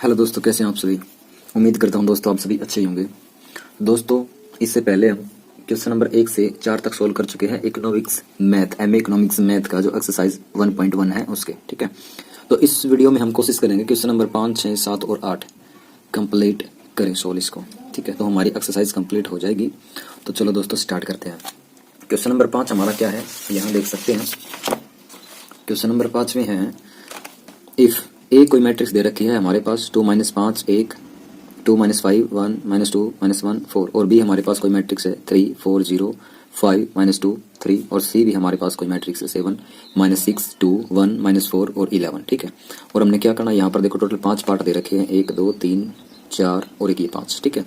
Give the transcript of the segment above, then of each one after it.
Hello दोस्तों, कैसे हैं आप सभी। उम्मीद करता हूं दोस्तों आप सभी अच्छे ही होंगे। दोस्तों, इससे पहले हम क्वेश्चन नंबर 1 से 4 तक सोल्व कर चुके हैं economics math, MA economics math का जो एक्सरसाइज 1.1 है उसके। ठीक है, तो इस वीडियो में हम कोशिश करेंगे क्वेश्चन नंबर 5, 6, 7 और 8 कंप्लीट करें सोल्व इसको। ठीक है, तो हमारी एक्सरसाइज कंप्लीट हो जाएगी। तो चलो दोस्तों स्टार्ट करते हैं। क्वेश्चन नंबर 5 हमारा क्या है, यहाँ देख सकते हैं। क्वेश्चन नंबर 5 में है, इफ ए कोई मैट्रिक्स दे रखी है हमारे पास 2 - 5 1 2 - 5 1 - 2 - 1 4, और बी हमारे पास कोई मैट्रिक्स है 3 4 0 5 - 2 3, और सी भी हमारे पास कोई मैट्रिक्स है 7 - 6 2 1 - 4 और 11। ठीक है, और हमने क्या करना है, यहाँ पर देखो टोटल 5 पार्ट दे रखे हैं, 1 2 3 4 और एक ये 5। ठीक है,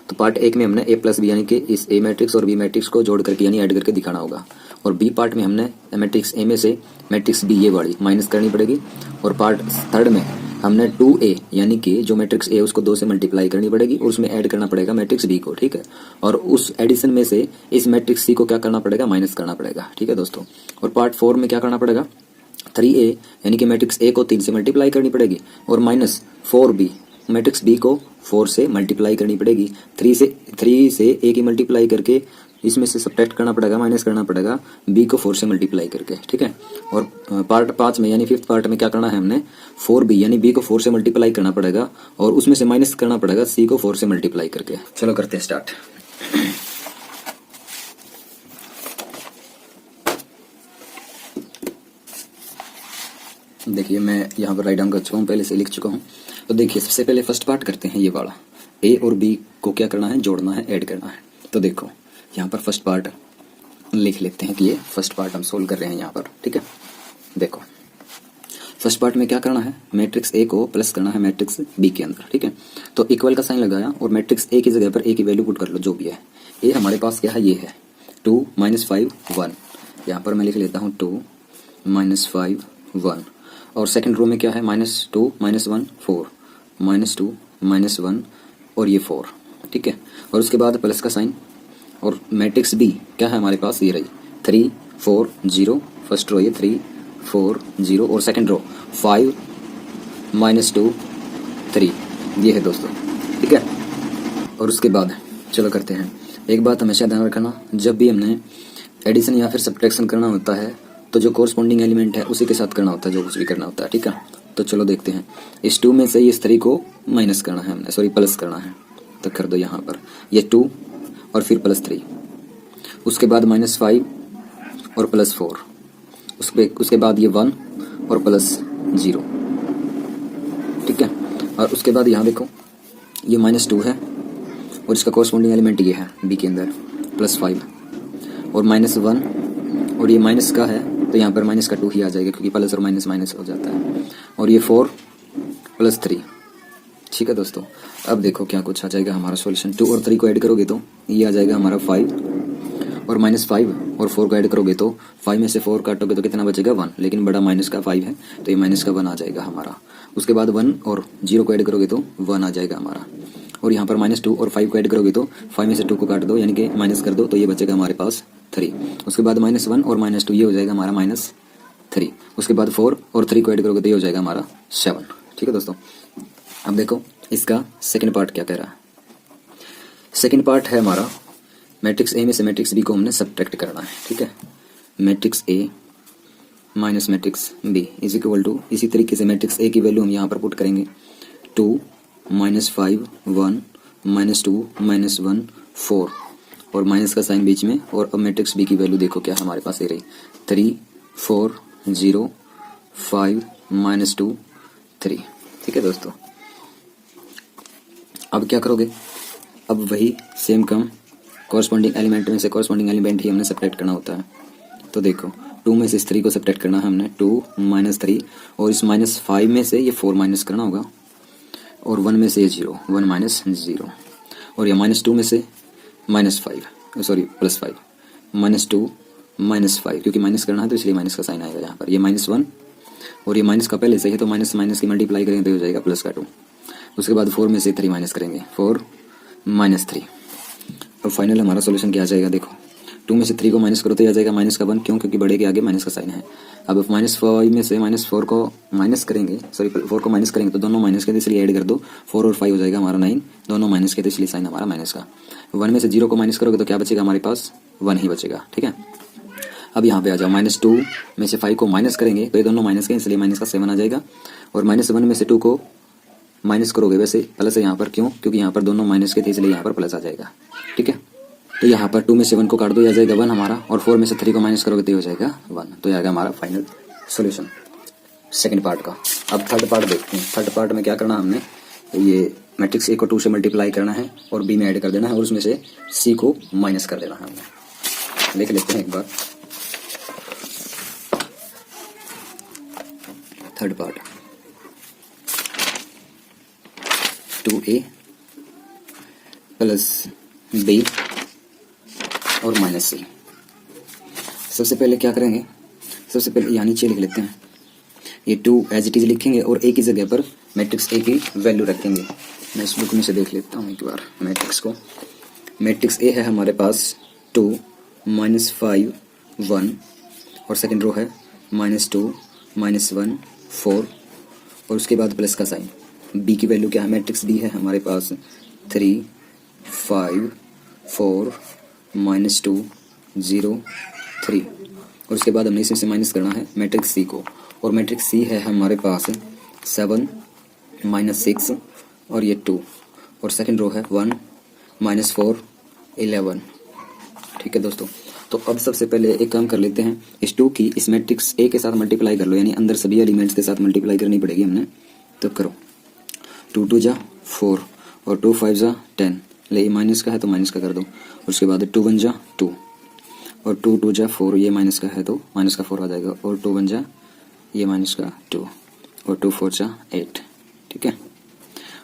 तो पार्ट एक में हमने ए प्लस बी यानी कि इस ए मैट्रिक्स और बी मैट्रिक्स को जोड़ करके यानी ऐड करके दिखाना होगा, और बी पार्ट में हमने मैट्रिक्स ए में से मैट्रिक्स बी ये वाली माइनस करनी पड़ेगी, और पार्ट थर्ड में हमने 2a यानी कि जो मैट्रिक्स ए उसको 2 से मल्टीप्लाई करनी पड़ेगी और उसमें ऐड करना पड़ेगा मैट्रिक्स बी को। ठीक है, और उस एडिशन में से इस मैट्रिक्स सी को क्या करना पड़ेगा, माइनस करना पड़ेगा। ठीक है दोस्तों, और पार्ट 4 में क्या करना पड़ेगा, 3a यानी कि मैट्रिक्स ए को 3 से मल्टीप्लाई करनी पड़ेगी, और माइनस 4b मैट्रिक्स बी को 4 से मल्टीप्लाई करनी पड़ेगी। 3 से ए की मल्टीप्लाई करके इसमें से सब्ट्रैक्ट करना पड़ेगा, माइनस करना पड़ेगा बी को 4 से मल्टीप्लाई करके। ठीक है, और पार्ट 5 में यानी 5th पार्ट में क्या करना है, हमने 4b यानी बी को 4 से मल्टीप्लाई करना पड़ेगा और उसमें से माइनस करना पड़ेगा सी को 4 से मल्टीप्लाई करके। चलो करते हैं स्टार्ट। देखिए मैं यहाँ पर राइट डाउन कर चुका हूँ, पहले से लिख चुका हूँ। तो देखिए सबसे पहले फर्स्ट पार्ट करते हैं, ये वाला ए और बी को क्या करना है, जोड़ना है, ऐड करना है। तो देखो यहाँ पर फर्स्ट पार्ट लिख लेते हैं कि ये फर्स्ट पार्ट हम सोल्व कर रहे हैं यहाँ पर। ठीक है, देखो फर्स्ट पार्ट में क्या करना है, मैट्रिक्स ए को प्लस करना है मैट्रिक्स बी के अंदर। ठीक है, तो इक्वल का साइन लगाया और मैट्रिक्स ए की जगह पर ए की वैल्यू पुट कर लो जो भी है। ए हमारे पास क्या है, ये है 2 - 5 1, यहाँ पर मैं लिख लेता हूँ 2 - 5 1, और सेकंड रो में क्या है, -2 - 1 4 -2 - 1 और ये 4। ठीक है, और उसके बाद प्लस का साइन, और मैट्रिक्स बी क्या है हमारे पास, ये रही 3 4 0, फर्स्ट रो ये 3 4 0 और सेकंड रो 5 -2 3, ये है दोस्तों। ठीक है, और उसके बाद चलो करते हैं। एक बात हमेशा ध्यान रखना, जब भी हमने एडिशन या फिर सब्ट्रैक्शन करना होता है तो जो कोरस्पॉन्डिंग एलिमेंट है उसी के साथ करना होता है, जो कुछ भी करना होता है। ठीक है, तो चलो देखते हैं। इस 2 में से इस 3 को माइनस करना है हमने, सॉरी प्लस करना है, तो कर दो यहाँ पर ये 2 और फिर +3, उसके बाद -5 और +4, उसके बाद ये 1 और +0। ठीक है, और उसके बाद यहाँ देखो ये -2 है और इसका कोरस्पॉन्डिंग एलिमेंट ये है बी के अंदर +5 और -1, और ये माइनस का है तो यहाँ पर माइनस का 2 ही आ जाएगा क्योंकि प्लस और माइनस माइनस हो जाता है, और ये 4 + 3। ठीक है दोस्तों, अब देखो क्या कुछ आ जाएगा हमारा सॉल्यूशन। 2 और 3 को ऐड करोगे तो ये आ जाएगा हमारा 5, और -5 और 4 को ऐड करोगे तो 5 में से 4 काटोगे तो कितना बचेगा 1, लेकिन बड़ा माइनस का 5 है तो ये माइनस का 1 आ जाएगा हमारा। उसके बाद 1 और 0 को ऐड करोगे तो 1 आ जाएगा हमारा, और यहाँ पर -2 और 5 को ऐड करोगे तो 5 में से 2 को काट दो यानी कि माइनस कर दो तो ये बचेगा हमारे पास 3। उसके बाद -1 और -2 ये हो जाएगा हमारा -3। उसके बाद 4 और 3 को ऐड करोगे तो ये हो जाएगा हमारा 7। ठीक है दोस्तों, अब देखो इसका सेकंड पार्ट क्या कह रहा है। सेकंड पार्ट है हमारा मैट्रिक्स ए में से मैट्रिक्स बी को हमने सब्ट्रैक्ट करना है। ठीक है, matrix A minus matrix B is equal to, इसी तरीके से मैट्रिक्स ए की वैल्यू हम यहाँ पर पुट करेंगे 2 - 5 1 -2 - 1 4, और माइनस का साइन बीच में, और अब मैट्रिक्स बी की वैल्यू देखो क्या हमारे पास ये रही 3 4 0 5 -2 3। ठीक है दोस्तों, अब क्या करोगे, अब वही सेम काम कॉरस्पॉन्डिंग एलिमेंट में से कॉरस्पॉन्डिंग एलिमेंट ही हमने सब्ट्रैक्ट करना होता है। तो देखो 2 में से इस 3 को सब्ट्रैक्ट करना है हमने, 2 - 3, और इस -5 में से ये 4 माइनस करना होगा, और 1 में से ये 0 1 - 0, और ये -2 में से -5 सॉरी +5 -2 -5, क्योंकि माइनस करना है तो इसलिए माइनस का साइन आएगा यहाँ पर, ये -1 और ये माइनस का पहले से है तो माइनस माइनस की मल्टीप्लाई करेंगे तो हो जाएगा प्लस का 2। उसके बाद 4 में से 3 माइनस करेंगे, 4 - 3। अब फाइनल हमारा सॉल्यूशन क्या आ जाएगा, देखो 2 में से 3 को माइनस करो तो ये आ जाएगा -1, क्यों? क्योंकि बड़े के आगे माइनस का साइन है। अब -5 में से -4 को माइनस करेंगे, सॉरी 4 को माइनस करेंगे तो दोनों माइनस के थे इसलिए ऐड कर दो, 4 और 5 हो जाएगा हमारा 9, दोनों माइनस के थे इसलिए साइन हमारा माइनस का। 1 में से 0 को माइनस करोगे तो क्या बचेगा हमारे पास? 1 ही बचेगा, ठीक है। अब यहाँ पे आ जाओ, -2 में से 5 को माइनस करेंगे तो ये दोनों माइनस के इसलिए माइनस का 7 आ जाएगा, और -1 में से 2 को माइनस करोगे वैसे प्लस है यहाँ पर, क्यों? क्योंकि यहाँ पर दोनों माइनस के थे इसलिए यहाँ पर प्लस आ जाएगा, ठीक है। तो यहाँ पर 2 में से 1 को काट दो, आ जाएगा 1 हमारा, और 4 में से 3 को माइनस करोगे तो ये हो जाएगा 1। तो ये आएगा हमारा फाइनल सॉल्यूशन सेकंड पार्ट का। अब थर्ड पार्ट देखते हैं। थर्ड पार्ट में क्या करना हमने, ये मैट्रिक्स ए को 2 से मल्टीप्लाई करना है और बी में ऐड कर देना है और उसमें से सी को माइनस कर देना है हमने। देख लेते हैं एक बार third part. 2a plus B और माइनस सी। सबसे पहले क्या करेंगे, सबसे पहले यहाँ नीचे लिख लेते हैं, ये 2 एज इट इज लिखेंगे और ए की जगह पर मैट्रिक्स ए की वैल्यू रखेंगे। मैं इस बुक में से देख लेता हूँ एक बार मैट्रिक्स को। मैट्रिक्स ए है हमारे पास 2 -5 1, और सेकंड रो है -2 -1 4, और उसके बाद प्लस का साइन। बी की वैल्यू क्या है, मैट्रिक्स बी है हमारे पास 3 5 4 -2 0 3, और उसके बाद हमने इसमें से माइनस करना है मैट्रिक्स सी को, और मैट्रिक्स सी है हमारे पास 7 -6 और ये 2, और सेकंड रो है 1 -4 11। ठीक है दोस्तों, तो अब सबसे पहले एक काम कर लेते हैं, इस 2 की इस मैट्रिक्स ए के साथ मल्टीप्लाई कर लो, यानी अंदर सभी एलिमेंट्स के साथ मल्टीप्लाई करनी पड़ेगी हमने। तो करो, 2 2 जा 4 और 2 5 जा 10, ले माइनस का है तो माइनस का कर दो, उसके बाद 2 1 जा 2 और 2 2 जा 4, ये माइनस का है तो माइनस का 4 आ जाएगा, और 2 1 जा ये माइनस का 2 और 2 4 जा 8। ठीक है,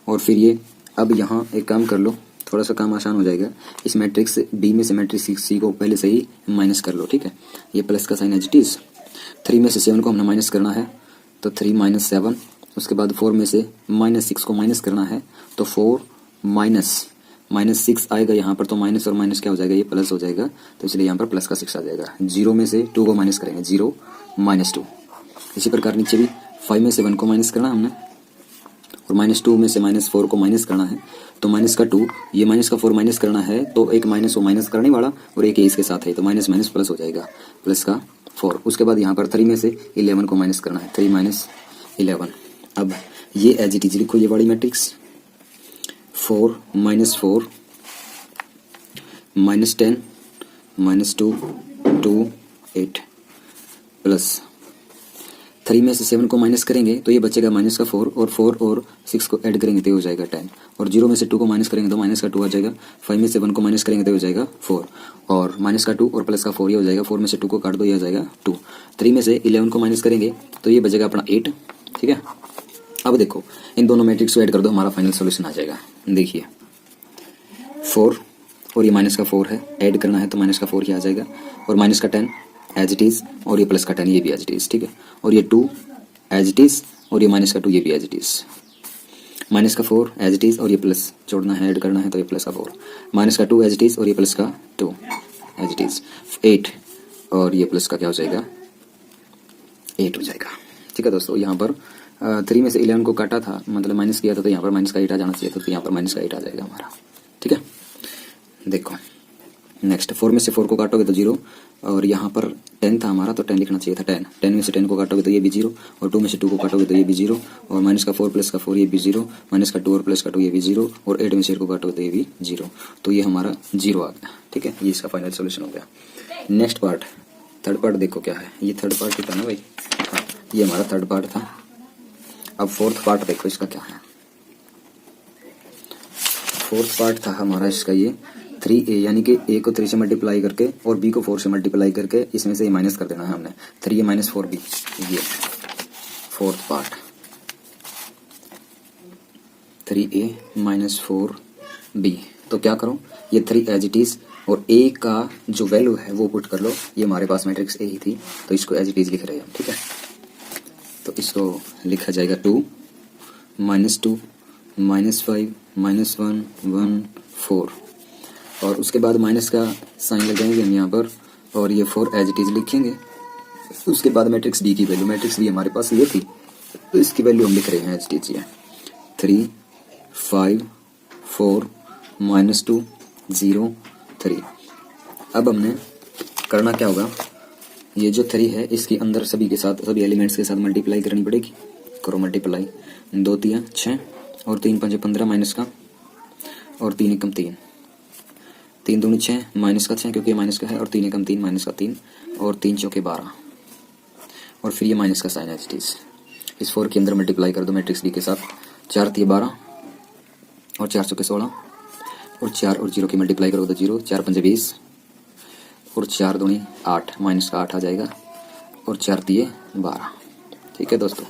और फिर ये अब यहाँ एक काम कर लो, थोड़ा सा काम आसान हो जाएगा। इस मैट्रिक्स बी में से मैट्रिक्स सी को पहले से ही माइनस कर लो। ठीक है, ये प्लस का साइन एज इट इज। 3 में से 7 को हमने माइनस करना है तो 3 -7, उसके बाद 4 में से -6 को माइनस करना है तो 4 -6 आएगा यहाँ पर, तो माइनस और माइनस क्या हो जाएगा, ये प्लस हो जाएगा, तो इसलिए यहाँ पर प्लस का 6 आ जाएगा। 0 में से 2 को माइनस करेंगे, 0 -2। इसी प्रकार नीचे भी 5 में से 1 को माइनस करना हमने, और -2 में से -4 को माइनस करना है तो माइनस का 2, ये माइनस का 4 माइनस करना है तो एक माइनस वो माइनस करने वाला और एक इसके साथ है, तो माइनस माइनस प्लस हो जाएगा, प्लस का 4। उसके बाद यहाँ पर 3 में से 11 को माइनस करना है, 3 - 11। अब ये एज इट इज लिखो, ये वाली मैट्रिक्स 4 -4 -10 -2 2 8 प्लस 3 में से 7 को माइनस करेंगे तो ये बचेगा माइनस का 4, और 4 और 6 को ऐड करेंगे तो हो जाएगा 10, और 0 में से 2 को माइनस करेंगे तो माइनस का 2 आ जाएगा। 5 में से 1 को माइनस करेंगे तो हो जाएगा 4, और माइनस का 2 और प्लस का 4 ये हो जाएगा। 4 में से 2 को काट दो, ये आ जाएगा 2। 3 में से 11 को माइनस करेंगे तो ये बचेगा अपना 8। ठीक है, अब देखो इन दोनों मैट्रिक्स को ऐड कर दो, हमारा फाइनल सोल्यूशन आ जाएगा। देखिए 4 और ये माइनस का 4 है, ऐड करना है तो माइनस का 4 ही आ जाएगा, और माइनस का 10 एज इट इज, और ये प्लस का 10 ये भी एज इट इज। ठीक है, और ये 2 एज इट इज, और ये माइनस का 2 ये भी एज इट इज। माइनस का 4 एज इट इज, और ये प्लस जोड़ना है, ऐड करना है तो ये प्लस का 4, माइनस का 2 एज इट इज, और ये प्लस का 2 एज इट इज 8, और ये प्लस का क्या हो जाएगा 8 हो जाएगा। ठीक है दोस्तों, यहाँ पर 3 में से 11 को काटा था, मतलब माइनस किया था, तो यहाँ पर माइनस का 8 आ जाना चाहिए था, तो यहाँ पर माइनस का 8 आ जाएगा हमारा। ठीक है, देखो नेक्स्ट 4 में से 4 को काटोगे तो 0, और यहाँ पर 10 था हमारा तो 10 लिखना चाहिए था 10। 10 में से 10 को काटोगे तो ये भी 0, और 2 में से 2 को काटोगे तो ये भी 0, और माइनस का 4 प्लस का 4 ये भी 0, माइनस का 2 और प्लस का 2 ये भी 0, और 8 में से 8 को काटोगे तो ये भी 0, तो ये हमारा 0 आ गया। ठीक है, ये इसका फाइनल सोल्यूशन हो गया। नेक्स्ट पार्ट, थर्ड पार्ट देखो क्या है, ये थर्ड पार्ट ही था ना भाई, हाँ ये हमारा थर्ड पार्ट था। अब फोर्थ पार्ट देखो इसका क्या है। फोर्थ पार्ट था हमारा इसका ये 3a, यानी कि a को 3 से मल्टीप्लाई करके और b को 4 से मल्टीप्लाई करके इसमें से ये माइनस कर देना है हमने, 3a - 4b। ये फोर्थ पार्ट 3a - 4b। तो क्या करो, ये 3 एज इट इज, और a का जो वैल्यू है वो पुट कर लो। ये हमारे पास मैट्रिक्स a ही थी तो इसको एज इट इज लिख रहे हैं। ठीक है, तो इसको लिखा जाएगा 2 -2 -5 -1 1 4, और उसके बाद माइनस का साइन लगाएंगे हम यहाँ पर, और ये 4 एज इट इज लिखेंगे। उसके बाद मैट्रिक्स बी की वैल्यू, मैट्रिक्स बी हमारे पास ये थी तो इसकी वैल्यू हम लिख रहे हैं एज इट इज, 3 5 4 -2 0 3। अब हमने करना क्या होगा, ये जो 3 है इसके अंदर सभी के साथ, सभी एलिमेंट्स के साथ मल्टीप्लाई करनी पड़ेगी। करो मल्टीप्लाई, 2 3 6 और 3 5 15 माइनस का, और 3 एकम 3, 3 दूनी 6 माइनस का 6 क्योंकि माइनस का है, और 3 एकम 3 माइनस का 3, और 3 चौके 12, और फिर ये माइनस का साइन एज इट इज। इस 4 के अंदर मल्टीप्लाई कर दो मैट्रिक्स बी के साथ, 4 3 12 और 4 चौके 16, और 4 और 0 की मल्टीप्लाई करो तो 0, 4 5 20 और 4 दूनी 8, माइनस का 8 आ जाएगा, और 4 3 12। ठीक है दोस्तों,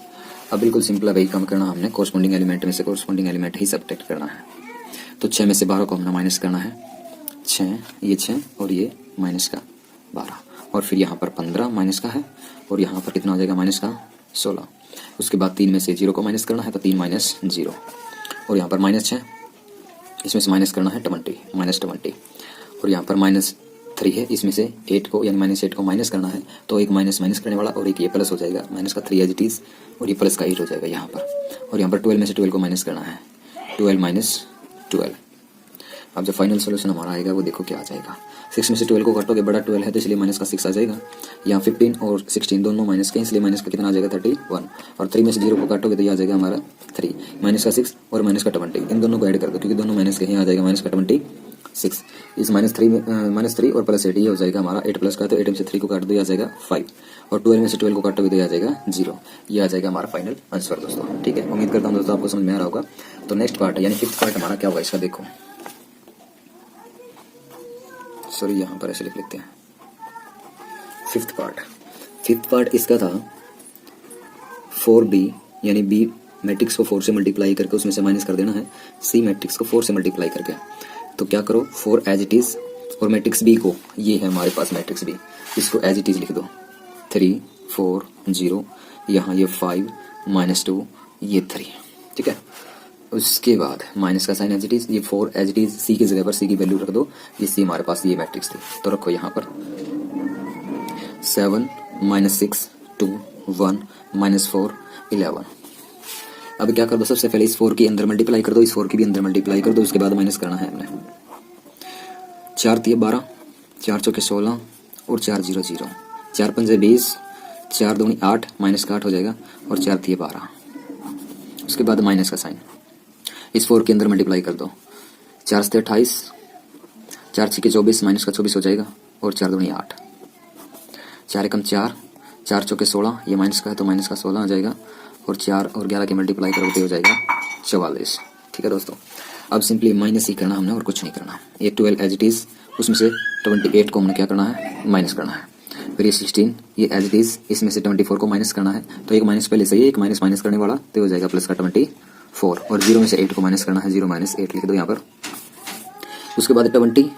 अब बिल्कुल सिंपल है, वही काम करना हमने, कोरस्पॉन्डिंग एलिमेंट में से कोरस्पॉन्डिंग एलिमेंट ही सब्ट्रैक्ट करना है। तो 6 में से 12 को हमने माइनस करना है, 6 ये 6 और ये माइनस का 12, और फिर यहाँ पर 15 माइनस का है, और यहाँ पर कितना हो जाएगा माइनस का 16। उसके बाद 3 में से 0 को माइनस करना है तो 3 माइनस 0, और यहाँ पर -6, इसमें से माइनस करना है 20 -20, और यहाँ पर -3 है, इसमें से 8 को यानी -8 को माइनस करना है तो एक माइनस माइनस करने वाला और एक ये प्लस हो जाएगा, माइनस का 3 एज इट इज, और ये प्लस का 8 हो जाएगा यहाँ पर। और यहाँ पर 12 में से 12 को माइनस करना है, 12 - 12। अब जो फाइनल सोल्यूशन हमारा आएगा वो देखो क्या आ जाएगा, 6 में से 12 को काटोगे, बड़ा 12 है तो इसलिए माइनस का 6 आ जाएगा। यहाँ 15 और 16 दोनों माइनस के, इसलिए माइनस का कितना आ जाएगा 31, और 3 में से 0 को काटोगे तो ये आ जाएगा हमारा 3, माइनस का 6 और माइनस का 20, इन दोनों को ऐड कर दो क्योंकि दोनों माइनस के, यहाँ आ जाएगा माइनस का 26। इस -3 और +8 ये हो जाएगा हमारा 8 प्लस का, तो 8 में से 3 को काट दो, ये आ जाएगा 5, और 12 में से 12 को काटोगे तो ये आ जाएगा 0। ये आ जाएगा हमारा फाइनल आंसर दोस्तों। ठीक है, उम्मीद करता हूँ दोस्तों आपको समझ में आ रहा होगा। तो नेक्स्ट पार्ट यानी 5th पार्ट हमारा क्या होगा इसका देखो, सॉरी यहाँ पर ऐसे लिख लेते हैं 5th पार्ट इसका था 4b यानी b मैट्रिक्स को 4 से मल्टीप्लाई करके उसमें से माइनस कर देना है, c मैट्रिक्स को 4 से मल्टीप्लाई करके। तो क्या करो, 4 एज इट इज, और मैट्रिक्स b को, ये है हमारे पास मैट्रिक्स b, इसको एज इट इज लिख दो, 3 4 0, यहाँ ये 5 -2 ये 3। ठीक है, उसके बाद माइनस का साइन एज इट इज, ये 4 एज इट इज, सी की जगह पर सी की वैल्यू रख दो, ये सी हमारे पास ये मैट्रिक्स थी तो रखो यहाँ पर 7 -6 2 1 -4 11। अब क्या कर दो, सबसे पहले इस 4 के अंदर मल्टीप्लाई कर दो, इस 4 की भी अंदर मल्टीप्लाई कर दो, उसके बाद माइनस करना है हमने। 4 3 12, 4 चौके 16 और 4 0 0, 4 5 20, 4 दूनी 8, माइनस का 8 हो जाएगा, और 4 3 12। उसके बाद माइनस का साइन, इस 4 के अंदर मल्टीप्लाई कर दो, 4 से 28, 4 6 24, माइनस का 24 हो जाएगा, और 4 दूनी 8, 4 एकम 4, 4 चौके 16, ये माइनस का है तो माइनस का 16 आ जाएगा, और 4 और 11 के मल्टीप्लाई करोगे तो हो जाएगा 44। ठीक है दोस्तों, अब सिंपली माइनस ही करना हमने और कुछ नहीं करना। ये 12 एज इट इज, उसमें से 28 को हमने क्या करना है, माइनस करना है। फिर ये 16 ये एज इट इज, इसमें से 24 को माइनस करना है, तो एक माइनस पहले से ही एक माइनस माइनस करने वाला तो हो जाएगा प्लस का 24, और 0 में से 8 को माइनस करना है, 0 - 8 लिख दो यहाँ पर। उसके बाद 20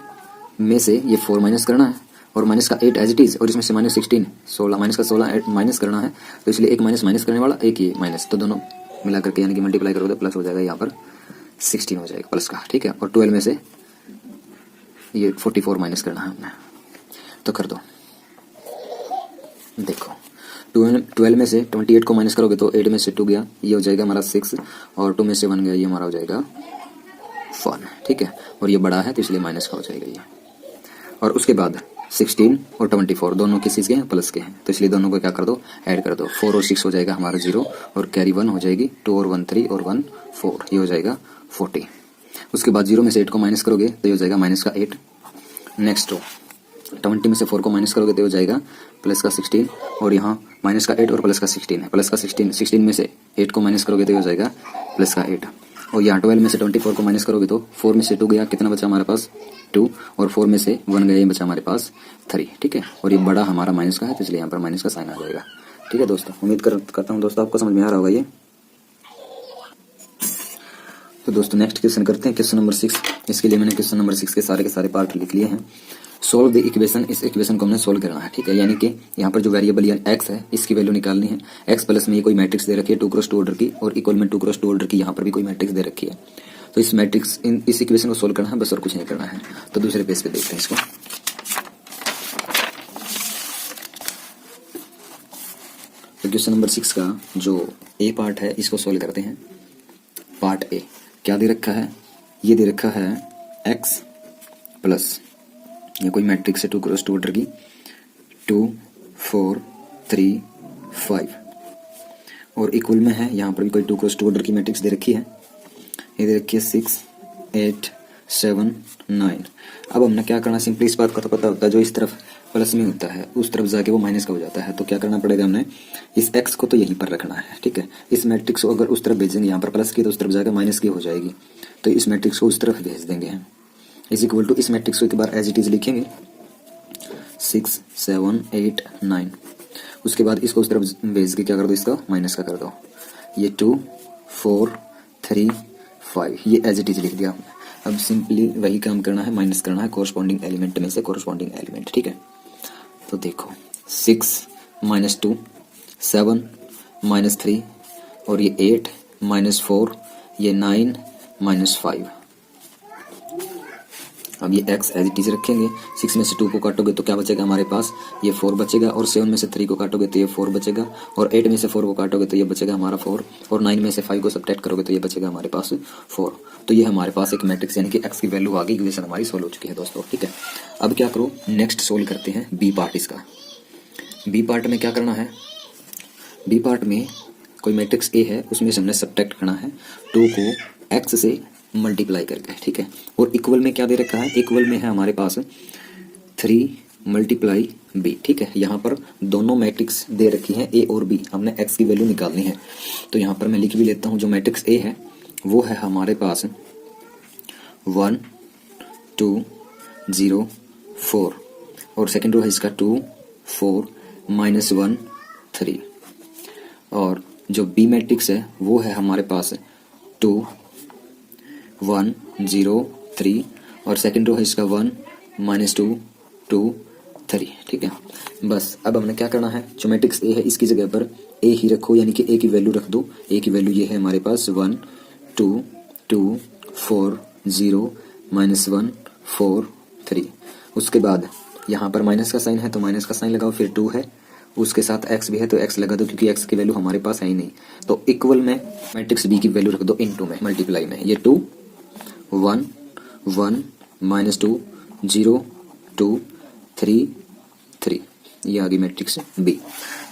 में से ये 4 माइनस करना है, और माइनस का 8 एज इट इज, और इसमें से -16 16, माइनस का 16 माइनस करना है, तो इसलिए एक माइनस माइनस करने वाला, एक ये माइनस, तो दोनों मिला करके यानी कि मल्टीप्लाई करोगे प्लस हो जाएगा, यहाँ पर 16 हो जाएगा प्लस का। ठीक है, और 12 में से ये 44 माइनस करना है हमने, तो कर दो। देखो 12 में से 28 को माइनस करोगे तो 8 में से 2 गया, ये हो जाएगा हमारा 6, और 2 में से 1 गया, ये हमारा हो जाएगा 1। ठीक है, और ये बड़ा है तो इसलिए माइनस का हो जाएगा ये। और उसके बाद 16 और 24 दोनों किस चीज़ के हैं, प्लस के हैं, तो इसलिए दोनों को क्या कर दो, ऐड कर दो। 4 और 6 हो जाएगा हमारा 0, और कैरी 1 हो जाएगी, 2 और 1 3 और 1 4, ये हो जाएगा 40। उसके बाद 0 में से 8 को माइनस करोगे तो ये हो जाएगा माइनस का 8। नेक्स्ट रो 20 में से 4 को माइनस करोगे तो हो जाएगा प्लस का 16, और यहाँ माइनस का 8 और प्लस का 16 है, प्लस का 16 में से 8 को माइनस करोगे तो हो जाएगा प्लस का 8, और यहाँ 12 में से 24 को माइनस करोगे तो 4 में से 2 गया, कितना बचा हमारे पास 2, और 4 में से 1 गया, ये बचा हमारे पास 3। ठीक है, और ये बड़ा हमारा माइनस का है तो इसलिए यहाँ पर माइनस का साइन आ जाएगा। ठीक है दोस्तों, उम्मीद करता हूँ दोस्तों आपको समझ में आ रहा होगा ये। तो दोस्तों नेक्स्ट क्वेश्चन करते हैं, क्वेश्चन नंबर 6। इसके लिए मैंने क्वेश्चन नंबर 6 के सारे पार्ट लिख लिए हैं। सोल्व द इक्वेशन, इस इक्वेशन को हमने सोल्व करना है। ठीक है, यानी कि यहाँ पर जो वेरिएबल यानी एक्स है इसकी वैल्यू निकालनी है। एक्स प्लस में ये कोई मैट्रिक्स दे रखी है 2 × 2 ऑर्डर की, और इक्वल में 2 × 2 ऑर्डर की यहाँ पर भी कोई मैट्रिक्स दे रखी है। तो इस मैट्रिक्स इस इक्वेशन को सोल्व करना है बस, और कुछ नहीं करना है। तो दूसरे पेज पे देखते हैं इसको। तो क्वेश्चन नंबर 6 का जो ए पार्ट है इसको सोल्व करते हैं। पार्ट ए क्या दे रखा है, ये दे रखा है x प्लस ये कोई मैट्रिक्स है 2 क्रॉस 2 ऑर्डर की 2 4 3 5 और इक्वल में है, यहाँ पर भी कोई 2 क्रॉस 2 ऑर्डर की मैट्रिक्स दे रखी है, ये दे रखी है 6 8 7 9। अब हमने क्या करना, सिंपली इस बात का तो पता होता है जो इस तरफ प्लस में होता है उस तरफ जाके वो माइनस का हो जाता है। तो क्या करना पड़ेगा, हमने इस x को तो यहीं पर रखना है, ठीक है। इस मैट्रिक्स को अगर उस तरफ भेजेंगे, यहाँ पर प्लस की तो उस तरफ जाकर माइनस की हो जाएगी, तो इस मैट्रिक्स को उस तरफ भेज देंगे हम। इज इक्वल टू इस मैट्रिक्स को एक बार एज इट इज लिखेंगे 6 7 8 9। उसके बाद इसको उस तरफ भेज के क्या कर दो, इसका माइनस का कर दो, ये 2 4 3 5 ये एज इट इज लिख दिया हमने। अब सिंपली वही काम करना है, माइनस करना है कोरस्पॉन्डिंग एलिमेंट में से कोरस्पॉन्डिंग एलिमेंट, ठीक है। तो देखो 6 माइनस 2 7 माइनस 3 और ये 8 माइनस 4 ये 9 माइनस 5। अब ये x एज इट इज रखेंगे, 6 में से 2 को काटोगे तो क्या बचेगा हमारे पास, ये 4 बचेगा, और 7 में से 3 को काटोगे तो ये 4 बचेगा, और 8 में से 4 को काटोगे तो ये बचेगा हमारा 4, और 9 में से 5 को सब्ट्रैक्ट करोगे तो ये बचेगा हमारे पास 4। तो ये हमारे पास एक मैट्रिक्स यानी कि x की वैल्यू आ गई, इक्वेशन हमारी सोल्व हो चुकी है दोस्तों, ठीक है। अब क्या करो, नेक्स्ट सोल्व करते हैं बी पार्ट इसका। बी पार्ट में क्या करना है, बी पार्ट में कोई मैट्रिक्स ए है, उसमें से हमने सब्ट्रैक्ट करना है 2 को x से मल्टीप्लाई करके, ठीक है। और इक्वल में क्या दे रखा है, इक्वल में है हमारे पास 3 मल्टीप्लाई बी, ठीक है। यहाँ पर दोनों मैट्रिक्स दे रखी हैं ए और बी, हमने x की वैल्यू निकालनी है। तो यहाँ पर मैं लिख भी लेता हूँ, जो मैट्रिक्स ए है वो है हमारे पास 1 2 0 4 और सेकेंड रो है इसका 2 4 -1 3। और जो बी मैट्रिक्स है वो है हमारे पास 2 1 0 3 और सेकेंड रो है इसका 1 -2 2 3, ठीक है। बस अब हमने क्या करना है, जो मैट्रिक्स ए है इसकी जगह पर ए ही रखो, यानी कि ए की वैल्यू रख दो। ए की वैल्यू ये है हमारे पास 1 2 2 4 0 -1 4 3। उसके बाद यहाँ पर माइनस का साइन है तो माइनस का साइन लगाओ, फिर 2 है उसके साथ x भी है तो x लगा दो, क्योंकि x की वैल्यू हमारे पास है ही नहीं। तो इक्वल में मैट्रिक्स b की वैल्यू रख दो इनटू में, मल्टीप्लाई में, ये 2 1 1 -2 0 2 3 3, ये आ गई मैट्रिक्स b।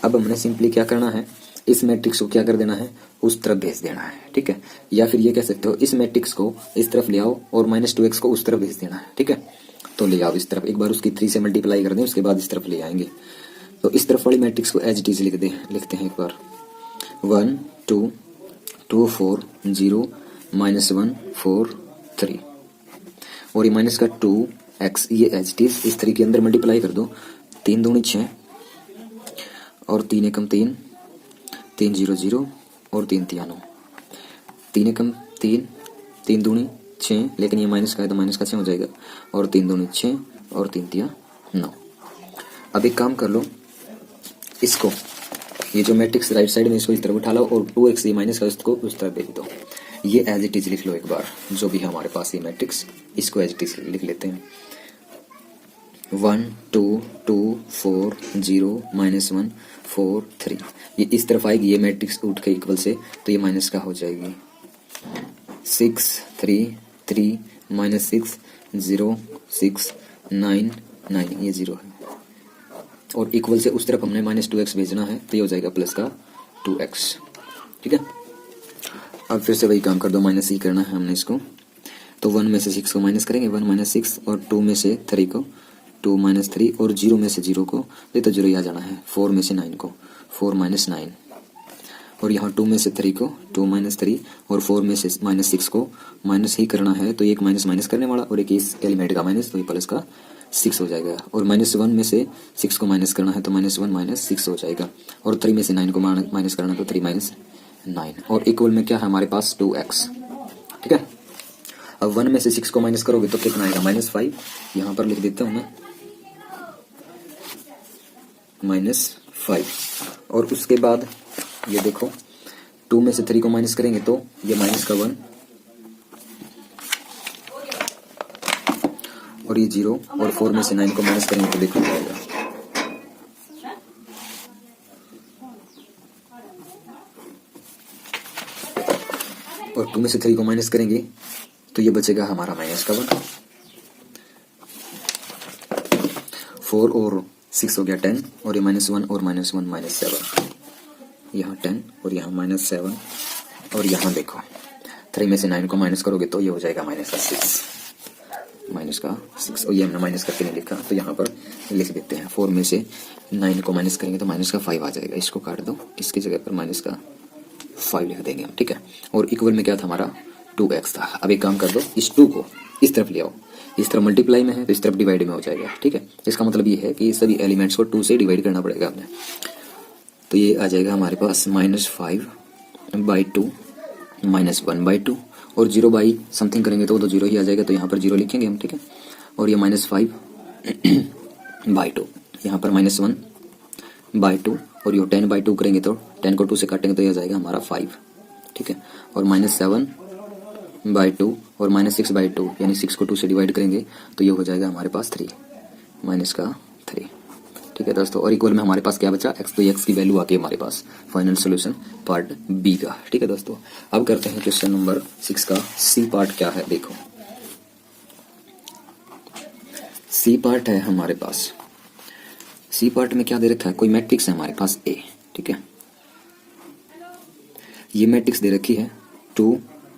अब हमने सिंपली क्या करना है, इस मैट्रिक्स को क्या कर देना है, उस तरफ भेज देना है, ठीक है। या फिर ये कह सकते हो इस मैट्रिक्स को इस तरफ ले आओ और -2x को उस तरफ भेज देना है, ठीक है। तो ले आओ इस तरफ, एक बार उसकी 3 से मल्टीप्लाई कर दें, उसके बाद इस तरफ ले आएंगे। तो इस तरफ वाली मैट्रिक्स को एज इट इज लिखते हैं एक बार 1 2 2 4 0 -1 4 3 और ये माइनस का 2x ये एज इट इज इस 3 के अंदर मल्टीप्लाई कर दो, 3 दूनी 6 और 3 एकम 3 3 0 0 और 3 तिया 9, 3 एकम 3 3 दूनी 6, लेकिन ये माइनस का है तो माइनस का 6 हो जाएगा, और 3 दूनी 6 और 3 तिया 9। अब एक काम कर लो, इसको ये जो मैट्रिक्स राइट साइड में इसको इस तरफ उठा लो और 2x ये माइनस का उसको उस तरफ भेज दो। ये एज इट इज लिख लो एक बार, जो भी है हमारे पास ये मैट्रिक्स, इसको एज इट इज लिख लेते हैं 1 2 2 4 0 -1 4 3। ये इस तरफ आएगी ये मैट्रिक्स उठ के इक्वल से, तो ये माइनस का हो जाएगी 6 3 3 -6 0 6 9 9, ये 0 है, और इक्वल से उस तरफ हमने -2x भेजना है, तो ये हो जाएगा प्लस का 2x, ठीक है। अब फिर से वही काम कर दो, माइनस ही करना है हमने इसको। तो 1 में से 6 को माइनस करेंगे, 1 - 6 और 2 में से 3 को 2 - 3 और 0 में से 0 को, ये तो 0 ही आ जाना है, 4 में से 9 को 4 - 9 और यहाँ 2 में से 3 को 2 - 3 और 4 में से -6 को माइनस ही करना है, तो एक माइनस माइनस करने वाला और एक इस एलिमेंट का माइनस, तो ये प्लस का 6 हो जाएगा। और -1 में से 6 को माइनस करना है तो -1 - 6 हो जाएगा, और 3 में से 9 को माइनस करना है तो 3 - 9, और इक्वल में क्या है हमारे पास 2x, ठीक है। अब 1 में से 6 को माइनस करोगे तो कितना आएगा, -5, यहाँ पर लिख देता हूँ मैं -5। और उसके बाद ये देखो 2 में से 3 को माइनस करेंगे तो ये -1 और ये 0 और 4 में से 9 को माइनस करेंगे तो देखो क्या आएगा। और 2 में से 3 को माइनस करेंगे तो ये बचेगा हमारा माइनस का 1। 4 और 6 हो गया 10 और ये -1 और -1 -7, यहाँ 10 और यहाँ -7 और यहाँ देखो 3 में से 9 को माइनस करोगे तो ये हो जाएगा -6 और ये हमने माइनस करके नहीं लिखा तो यहाँ पर लिख देते हैं। 4 में से 9 को माइनस करेंगे तो -5 आ जाएगा, इसको काट दो, इसकी जगह पर -5 लिख देंगे हम, ठीक है। और इक्वल में क्या था हमारा 2x था। अब एक काम कर दो, इस 2 को इस तरफ ले आओ, इस तरफ मल्टीप्लाई में है तो इस तरफ डिवाइड में हो जाएगा, ठीक है। इसका मतलब ये है कि सभी एलिमेंट्स को 2 से डिवाइड करना पड़ेगा हमें, तो ये आ जाएगा हमारे पास -5/2 -1/2 और 0 समथिंग करेंगे तो वो तो 0 ही आ जाएगा, तो यहाँ पर 0 लिखेंगे हम, ठीक है। और ये -5/2 यहाँ पर -1/2 और ये 10/2 करेंगे तो 10 को 2 से काटेंगे तो ये आ जाएगा हमारा 5, ठीक है। और -7/2 और -6/2 यानी 6 को 2 से डिवाइड करेंगे तो ये हो जाएगा हमारे पास 3 -3, ठीक है दोस्तों। और इक्वल में हमारे पास क्या बचा x, तो x की वैल्यू आ गई हमारे पास फाइनल सोल्यूशन पार्ट बी का, ठीक है दोस्तों। अब करते हैं क्वेश्चन नंबर 6 का सी पार्ट क्या है। देखो सी पार्ट है हमारे पास, सी पार्ट में क्या दे रखा है, कोई मैट्रिक्स है हमारे पास A, ठीक है। ये मैट्रिक्स दे रखी है 2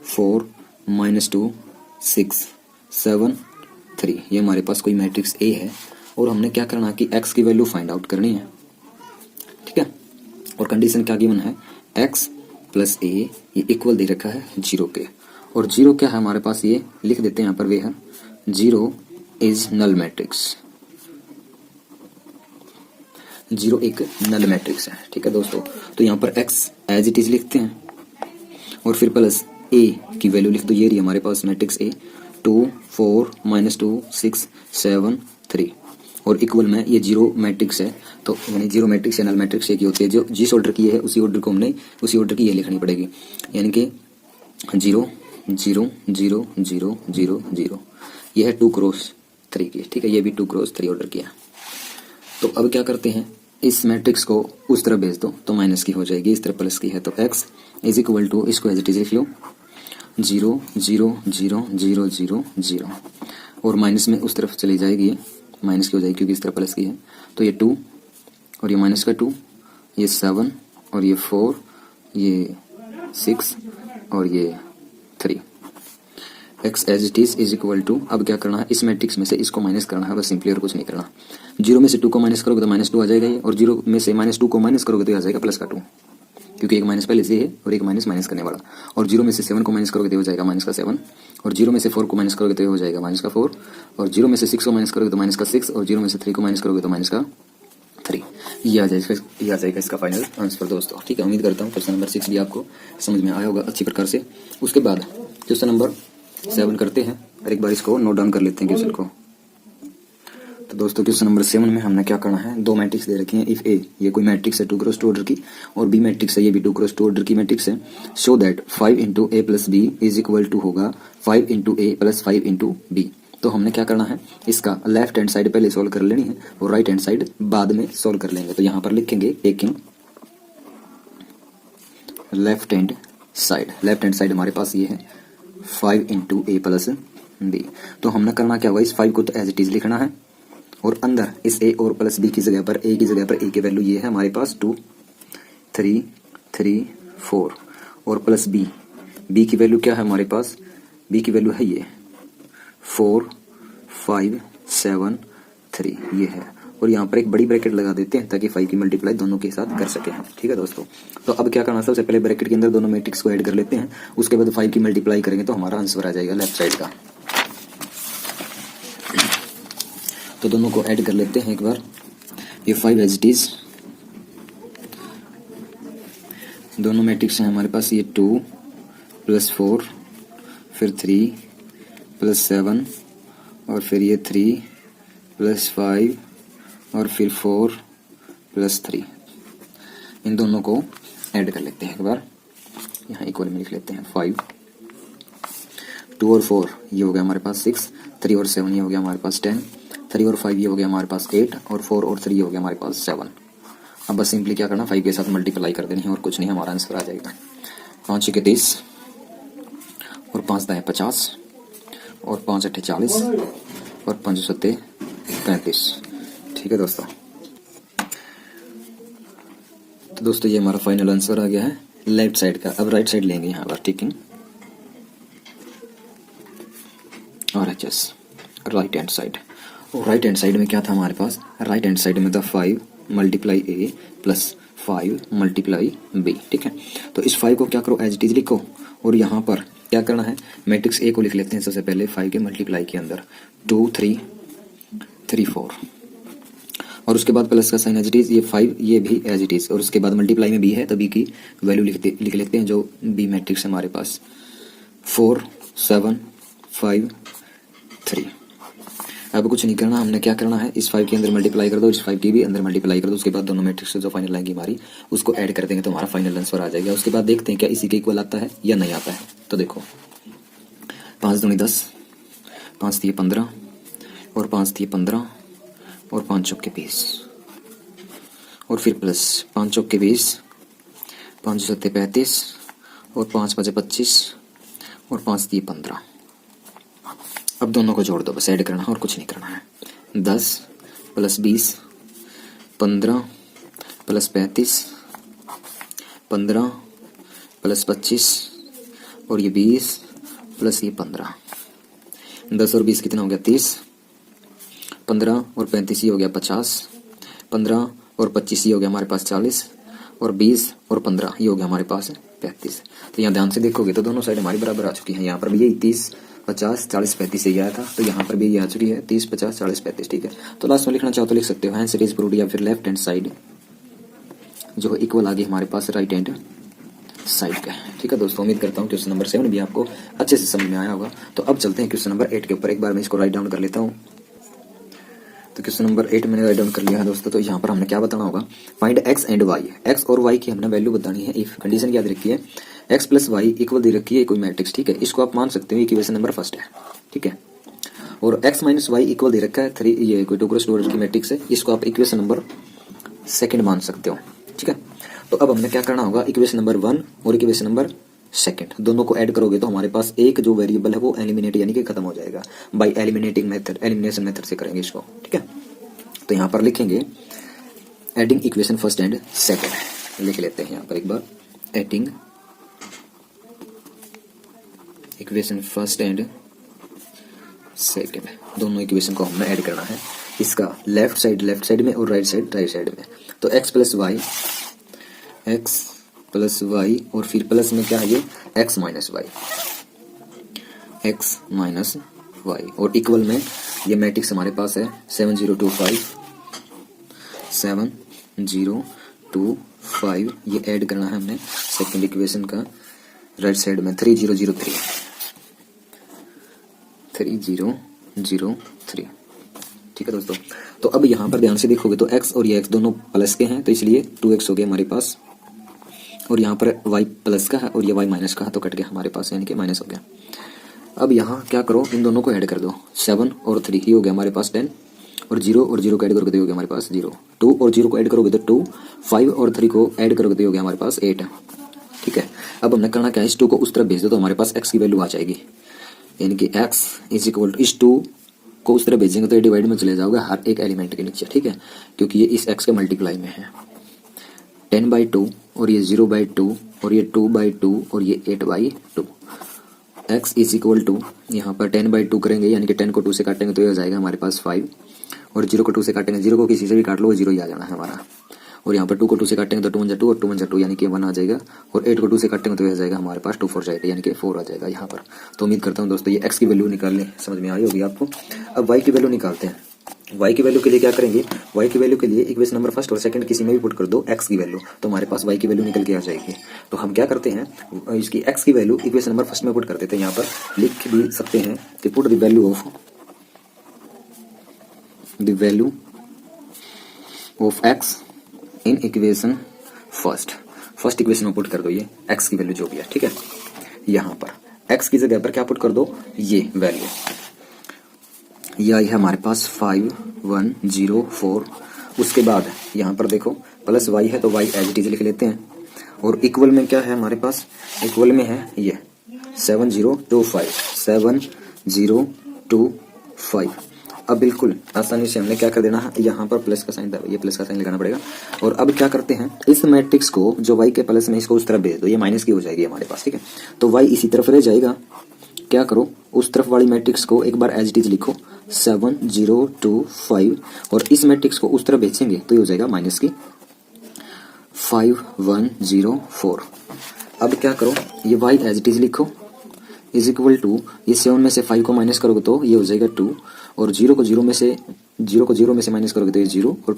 4 -2 6 7 3, ये हमारे पास कोई मैट्रिक्स A है और हमने क्या करना है कि x की वैल्यू फाइंड आउट करनी है, ठीक है। और कंडीशन क्या गिवन है, x + a ये इक्वल दे रखा है 0 के, और 0 क्या है हमारे पास, ये लिख देते हैं यहाँ पर, वे है 0 इज नल मैट्रिक्स, 0 एक नल मैट्रिक्स है, ठीक है दोस्तों। तो यहाँ पर x एज इट इज लिखते हैं और फिर प्लस a की वैल्यू लिख दो, ये रही हमारे पास मैट्रिक्स A 2 4 -2 6 7 3 और इक्वल में ये 0 मैट्रिक्स है, तो यानी 0 मैट्रिक्स या नल मैट्रिक्स एक ही होती है, जो जिस ऑर्डर की है उसी ऑर्डर को हमने उसी ऑर्डर की ये लिखनी पड़ेगी, यानी कि 0 0 0 0 0 0, ये है 2×3 की, ठीक है। ये भी 2×3 ऑर्डर की है। तो अब क्या करते हैं, इस मैट्रिक्स को उस तरफ भेज दो तो माइनस की हो जाएगी, इस तरफ प्लस की है, तो x = इसको एज इट इज लिख लो 0 0 0 0 0 0 और माइनस में उस तरफ चली जाएगी, माइनस की हो जाएगी क्योंकि इस तरफ प्लस की है, तो ये 2 और ये माइनस का 2, ये 7 और ये 4, ये 6 और ये 3, x एज इट इज = अब क्या करना है, इस मैट्रिक्स में से इसको माइनस करना है बस सिंपली, और कुछ नहीं करना। 0 में से 2 को माइनस करोगे तो -2 आ जाएगा ये, और 0 में से -2 को माइनस करोगे तो ये आ जाएगा +2, क्योंकि एक माइनस पहले से है और एक माइनस करने वाला। और 0 में से 7 को माइनस करोगे तो हो जाएगा -7, और 0 में से 4 को माइनस करोगे तो हो जाएगा -4, और 0 में से 6 को माइनस करोगे तो -6, और 0 में से 3 को माइनस करोगे तो -3। ये आ जाएगा इसका फाइनल आंसर दोस्तों, ठीक है। उम्मीद करता हूँ क्वेश्चन नंबर 6 भी आपको समझ में आया होगा अच्छी प्रकार से। उसके बाद क्वेश्चन नंबर 7 करते हैं और एक बार इसको नोट डाउन कर लेते हैं क्वेश्चन को। तो दोस्तों क्वेश्चन नंबर 7 में हमने क्या करना है, दो मैट्रिक्स दे रखी हैं। इफ ए ये कोई मैट्रिक्स है 2×2 ऑर्डर की, और बी मैट्रिक्स है ये भी 2×2 ऑर्डर की मैट्रिक्स है, सो दैट 5 × a + b = होगा 5 × a + 5 × b। तो हमने क्या करना है, इसका लेफ्ट हैंड साइड पहले सोल्व कर लेनी है और राइट हैंड साइड बाद में सोल्व कर लेंगे। तो यहाँ पर लिखेंगे टेकिंग लेफ्ट हैंड साइड हमारे पास ये है 5 × a + b। तो हमने करना क्या होगा, इस 5 को तो एज इट इज लिखना है, और अंदर इस a और प्लस b की जगह पर a की वैल्यू ये है हमारे पास 2 3 3 4, और प्लस b की वैल्यू क्या है हमारे पास, b की वैल्यू है ये 4 5 7 3 ये है, और यहाँ पर एक बड़ी ब्रैकेट लगा देते हैं ताकि 5 की मल्टीप्लाई दोनों के साथ कर सके, ठीक है दोस्तों। तो अब क्या करना, सबसे पहले ब्रैकेट के अंदर दोनों मैट्रिक्स को ऐड कर लेते हैं, उसके बाद 5 की मल्टीप्लाई करेंगे तो हमारा आंसर आ जाएगा लेफ्ट साइड का। तो दोनों को ऐड कर लेते हैं एक बार, ये 5 एज इट इज, दोनों मैट्रिक्स हैं हमारे पास, ये 2 + 4 फिर 3 + 7 और फिर ये 3 + 5 और फिर 4 + 3, इन दोनों को ऐड कर लेते हैं एक बार, यहाँ इक्वल में लिख लेते हैं 5। 2 और 4 ये हो गया हमारे पास 6, 3 और 7 ये हो गया हमारे पास 10, 3 और 5 ये हो गया हमारे पास 8 और 4 और 3 ये हो गया हमारे पास 7। अब बस सिंपली क्या करना, 5 के साथ मल्टीप्लाई कर देनी है और कुछ नहीं, हमारा आंसर आ जाएगा 5 के 30 और 5 दाएँ 50 और 5 अट्ठे 40 और 5 सत्ते 35। ठीक है दोस्तों, तो दोस्तों ये हमारा फाइनल आंसर आ गया है लेफ्ट साइड का। अब राइट साइड लेंगे यहाँ पर, ठीक है, और एचएस राइट हैंड साइड। और राइट हैंड साइड में क्या था हमारे पास, राइट हैंड साइड में था 5 मल्टीप्लाई ए प्लस 5 मल्टीप्लाई बी। ठीक है, तो इस 5 को क्या करो, एज इट इज लिखो, और यहाँ पर क्या करना है, मैट्रिक्स ए को लिख लेते हैं सबसे पहले 5 के मल्टीप्लाई के अंदर 2 3 3 4, और उसके बाद प्लस का साइन एज इट इज, ये 5 ये भी एज इट इज, और उसके बाद मल्टीप्लाई में बी है तो बी की वैल्यू लिख लेते हैं, जो बी मैट्रिक्स है हमारे पास 4 7 5 3। अब कुछ नहीं करना, हमने क्या करना है, इस 5 के अंदर मल्टीप्लाई कर दो, इस 5 के भी अंदर मल्टीप्लाई कर दो, उसके बाद दोनों मैट्रिक्स जो फाइनल आएंगी हमारी उसको ऐड कर देंगे तो हमारा फाइनल आंसर आ जाएगा। उसके बाद देखते हैं क्या इसी के इक्वल आता है या नहीं आता है। तो देखो 5 दूनी 10, 5 दिए 15 और 5 दिए 15 और 5 चौके 20, और फिर प्लस 5 चौके 20, 5 सत्ते 35 और 5 5 25 और 5 दिए 15। अब दोनों को जोड़ दो, बस ऐड करना है और कुछ नहीं करना है। 10 प्लस 20 15 प्लस 35 15 प्लस 25 और ये 20 प्लस ये 15। 10 और 20 कितना हो गया 30, 15 और 35 ये हो गया 50, 15 और 25 ये हो गया हमारे पास 40 और 20 और 15 ये हो गया हमारे पास 35। तो यहाँ ध्यान से देखोगे तो दोनों साइड हमारी बराबर आ चुकी है। यहाँ पर भी यही 30 50 40 35 यही आया था, तो यहाँ पर भी ये आ चुकी है 30 50 40 35। ठीक है, तो लास्ट में लिखना चाहो तो लिख सकते हो हैंस इट इज प्रूव्ड, या फिर लेफ्ट हैंड साइड जो इक्वल आ गई हमारे पास राइट हैंड साइड का। ठीक है दोस्तों, उम्मीद करता हूँ क्वेश्चन नंबर 7 भी आपको अच्छे से समझ में आया होगा। तो अब चलते हैं क्वेश्चन नंबर 8 के ऊपर। एक बार मैं इसको राइट डाउन कर लेता हूँ। तो क्वेश्चन नंबर 8 मैंने राइट डाउन कर लिया है दोस्तों। तो यहाँ पर हमने क्या बताना होगा, find x and y. X और वाई की हमने वैल्यू बतानी है। इफ कंडीशन याद रखी है, एक्स प्लस वाई इक्वल दे रखी है कोई मैट्रिक्स। ठीक है, इसको आप मान सकते हो इक्वेशन नंबर फर्स्ट है। ठीक है, और एक्स माइनस वाई इक्वल दे रखा है 3, ये कोई 2 क्रॉस 2 की मैट्रिक्स है, इसको आप इक्वेशन नंबर सेकंड मान सकते हो। ठीक है, तो अब हमने क्या करना होगा, इक्वेशन नंबर 1 और इक्वेशन नंबर सेकंड दोनों को ऐड करोगे तो हमारे पास एक जो वेरिएबल है वो एलिमिनेट यानी कि खत्म हो जाएगा। By eliminating method, elimination method से करेंगे इसको। ठीक है, तो यहाँ पर लिखेंगे adding equation first and second, लिख लेते हैं यहाँ पर एक बार, adding equation first and second, दोनों इक्वेशन को हमने ऐड करना है। इसका लेफ्ट साइड में और राइट साइड में। तो x प्लस वाई और फिर प्लस में क्या है ये x माइनस वाई, और इक्वल में ये मैट्रिक्स हमारे पास है 7025 7025। ये ऐड करना है हमने सेकंड इक्वेशन का राइट साइड में 3003। ठीक है दोस्तों, तो अब यहाँ पर ध्यान से देखोगे तो x और ये x दोनों प्लस के हैं, तो इसलिए 2x हो गया हमारे पास, और यहाँ पर y प्लस का है और ये y माइनस का है, तो कट गया हमारे पास, यानी कि माइनस हो गया। अब यहाँ क्या करो, इन दोनों को ऐड कर दो, 7 और 3 ये हो गया हमारे पास 10, और 0 और 0 को ऐड करोगे तो हो गया हमारे पास 0, 2 और 0 को ऐड करोगे तो 2, 5 और 3 को ऐड करोगे तो हो गया हमारे पास 8। ठीक है, अब हमने करना क्या है, इस 2 को उस तरफ भेज दो तो हमारे पास x की वैल्यू आ जाएगी, यानी कि x इज इक्वल टू, इस 2 को उस तरह भेजेंगे तो ये डिवाइड में चले जाओगे हर एक एलिमेंट के नीचे। ठीक है, क्योंकि ये इस x के मल्टीप्लाई में है। 10/2 और ये 0/2 और ये 2/2 और ये 8/2। x इज इक्वल टू, यहाँ पर 10/2 करेंगे यानी कि 10 को 2 से काटेंगे तो ये हो जाएगा हमारे पास 5, और 0 को 2 से काटेंगे, 0 को किसी से भी काट लो वो 0 ही आ जाना है हमारा, और यहाँ पर 2 को 2 से काटेंगे तो 2 1 2 और 2 1 2 यानी कि 1 आ जाएगा, और 8 को 2 से काटेंगे तो यह जाएगा हमारे पास 2 4 जाएगा यानी कि 4 आ जाएगा यहाँ पर। तो उम्मीद करता हूँ दोस्तों ये x की वैल्यू निकालने समझ में आई होगी आपको। अब y की वैल्यू निकालते हैं। y की वैल्यू के लिए क्या करेंगे, y की वैल्यू के लिए इक्वेशन नंबर फर्स्ट और सेकंड किसी में भी पुट कर दो x की वैल्यू, तो हमारे पास y की वैल्यू निकल के आ जाएगी। तो हम क्या करते हैं, इसकी x की वैल्यू इक्वेशन नंबर फर्स्ट में पुट कर देते हैं। यहाँ पर लिख भी सकते हैं कि put the value of x in equation first equation में पुट कर दो ये x की वैल्यू जो भी है। ठीक है, यहाँ पर एक्स की जगह पर क्या पुट कर दो, ये वैल्यू। ये आई है हमारे पास 5104। उसके बाद यहाँ पर देखो प्लस वाई है तो वाई एज इट इज लिख लेते हैं, और इक्वल में क्या है हमारे पास, इक्वल में है ये 7025। अब बिल्कुल आसानी से हमने क्या कर देना है, यहाँ पर प्लस का साइन था, ये प्लस का साइन लगाना पड़ेगा। और अब क्या करते हैं, इस मैट्रिक्स को जो y के प्लस में इसको उस तरफ भेज दो, ये माइनस की हो जाएगी हमारे पास, ठीक है। तो y इसी तरफ रह जाएगा, क्या करो उस तरफ वाली मैट्रिक्स को एक बार एज इट इज लिखो 7025, और इस मैट्रिक्स को उस तरफ भेजेंगे तो ये हो जाएगा माइनस की 5104। अब क्या करो, ये y एज इट इज लिखो इज इक्वल टू, ये 7 में से 5 को माइनस करोगे तो ये हो जाएगा 2, और 0 को 0 में से माइनस करोगे तो ये 0, और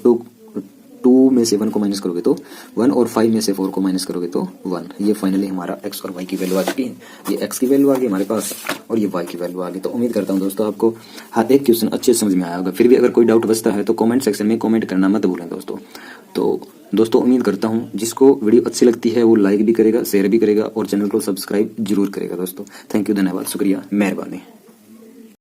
2 में से 1 को माइनस करोगे तो 1, और 5 में से 4 को माइनस करोगे तो 1। ये फाइनली हमारा x और y की वैल्यू आ चुकी है। ये x की वैल्यू आ गई हमारे पास और ये y की वैल्यू आ गई। तो उम्मीद करता हूँ दोस्तों आपको हर एक क्वेश्चन अच्छे से समझ में आया होगा। फिर भी अगर कोई डाउट बचता है तो कमेंट सेक्शन में कमेंट करना मत भूलें दोस्तों। तो दोस्तों उम्मीद करता हूँ जिसको वीडियो अच्छी लगती है वो लाइक भी करेगा, शेयर भी करेगा और चैनल को सब्सक्राइब जरूर करेगा दोस्तों। थैंक यू, धन्यवाद, शुक्रिया, मेहरबानी।